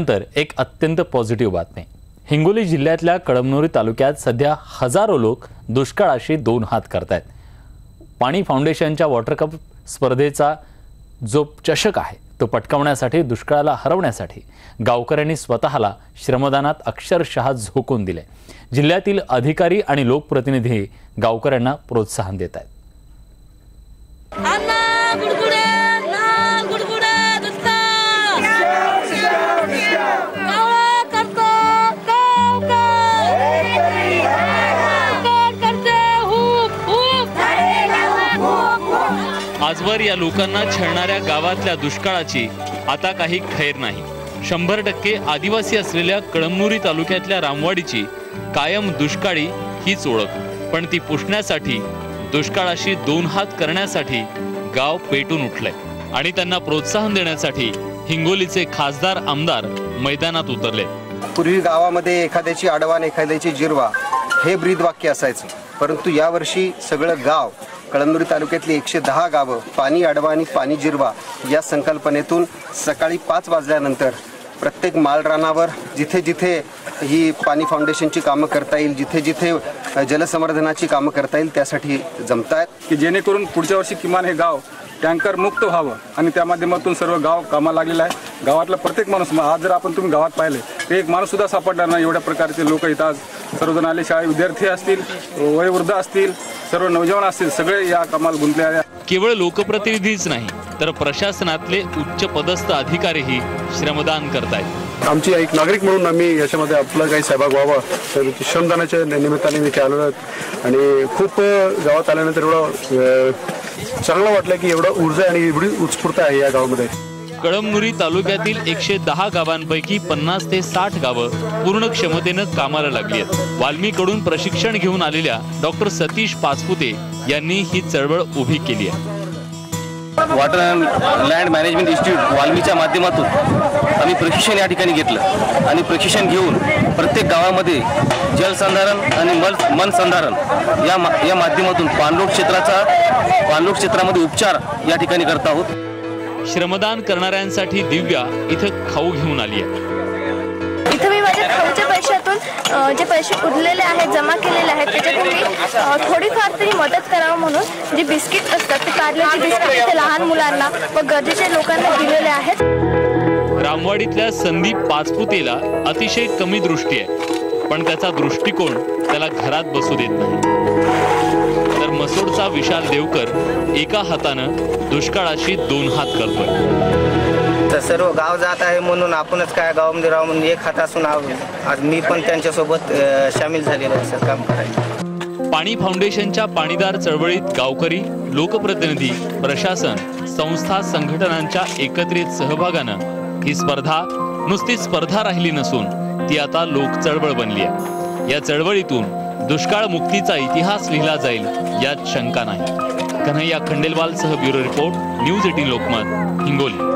नंतर एक अत्यंत पॉझिटिव्ह बातमी। हिंगोली जिल्ह्यातल्या कळमनुरी तालुक्यात सध्या हजारो लोक दुष्काळाशी दोन हात करतायत। पाणी फाउंडेशनच्या वॉटर कप स्पर्धेचा जो चषक आहे तो पटकावण्यासाठी दुष्काळाला हरवण्यासाठी गावकऱ्यांनी स्वतःला श्रमदानात अक्षरशः झोकून दिले। जिल्ह्यातील अधिकारी आणि लोकप्रतिनिधी गावकऱ्यांना प्रोत्साहन देत आहेत। आजवर या लोकांना छळणाऱ्या गावातल्या दुष्काळाची आता काही खैर नाही। 100% आदिवासी असलेल्या कळमनुरी तालुक्यातल्या रामवाडीची कायम दुष्काळी हीच ओळख, पण ती पुसण्यासाठी दुष्काळाशी दोन हात करण्यासाठी गाव पेटून उठलंय आणि त्यांना प्रोत्साहन देण्यासाठी हिंगोलीचे खासदार आमदार मैदानात उतरले। पूर्वी गावामध्ये एखाद्याची आडवान एखाद्याची जिरवा हे ब्रीदवाक्य असायचं, परंतु यावर्षी सगळं गाव कळमनुरी तालुक्यातली 110 गावं पाणी आडवा आणि पाणी जिरवा या संकल्पनेतून सकाळी 5 वाजल्यानंतर प्रत्येक माळरानावर जिथे जिथे ही पाणी फाउंडेशनची कामं करता येईल, जिथे जिथे जलसंवर्धनाची कामं करता येईल त्यासाठी जमतायत की जेणेकरून पुढच्या वर्षी किमान हे गाव टँकर मुक्त व्हावं आणि त्या माध्यमातून सर्व गाव कामाला लागलेला आहे। गावातला प्रत्येक माणूस, आज जर आपण तुम्ही गावात पाहिले तर एक माणूस सुद्धा सापडणार नाही। एवढ्या प्रकारचे लोक इथं आज सर्वजण आले, शाळा विद्यार्थी असतील, वयोवृद्ध असतील, सर्व नौजवान असतील, सगळे या कामाला गुंतले आहे। केवळ लोकप्रतिनिधीच नाही तर प्रशासनातले उच्च पदस्थ अधिकारीही श्रमदान करतायत। आमची एक नागरिक म्हणून आम्ही याच्यामध्ये आपला काही सहभाग व्हावा तर श्रमदानाच्या निमित्ताने मी आलो आणि खूप गावात आल्यानंतर एवढं चांगलं वाटलं की एवढं ऊर्जा आणि एवढी उत्स्फूर्तता आहे या गावामध्ये। कळमनुरी तालुक्यातील 110 गावांपैकी 50 ते 60 गावं पूर्ण क्षमतेने कामाला लागली आहेत। वाल्मीकडून प्रशिक्षण घेऊन आलेल्या डॉक्टर सतीश पाचपुते यांनी ही चळवळ उभी केली आहे। वॉटर लँड मॅनेजमेंट इन्स्टिट्यूट वाल्मीच्या माध्यमातून आम्ही प्रशिक्षण या ठिकाणी घेतलं आणि प्रशिक्षण घेऊन प्रत्येक गावामध्ये जलसंधारण आणि मनसंधारण या माध्यमातून पाणलोट क्षेत्रामध्ये उपचार या ठिकाणी करत आहोत। श्रमदान करणाऱ्यांसाठी दिव्या इथं खाऊ घेऊन आली आहे। इथे मी माझ्या खाऊच्या पैशातून जे पैसे उरलेले आहेत, जमा केलेले आहेत, त्याच्यातून मी थोडीफार तरी मदत करावं म्हणून जे बिस्किट असतात ते कारल्याची बिस्किट इथे लहान मुलांना व गरजेच्या लोकांना दिलेले आहेत। रामवाडीतल्या संदीप पाचपुतेला अतिशय कमी दृष्टी आहे, पण त्याचा दृष्टिकोन त्याला घरात बसू देत नाही। तर मसोडचा विशाल देवकर एका हातानं दुष्काळाशी दोन हात करतोय। सर्व गाव जात आहे म्हणून आपणच काय गावामध्ये राहू म्हणून एक हात असून आज मी पण त्यांच्यासोबत सामील झालेलो आहे काम करायला। पाणी फाउंडेशनच्या पाणीदार चळवळीत गावकरी, लोकप्रतिनिधी, प्रशासन, संस्था, संघटनांच्या एकत्रित सहभागानं ही स्पर्धा नुसती स्पर्धा राहिली नसून ती आता लोक चळवळ बनली आहे। या चळवळीतून दुष्काळ मुक्तीचा इतिहास लिहिला जाईल यात शंका नाही। कन्हैया खंडेलवालसह bureau report, news 18 Lokmat, Hingoli.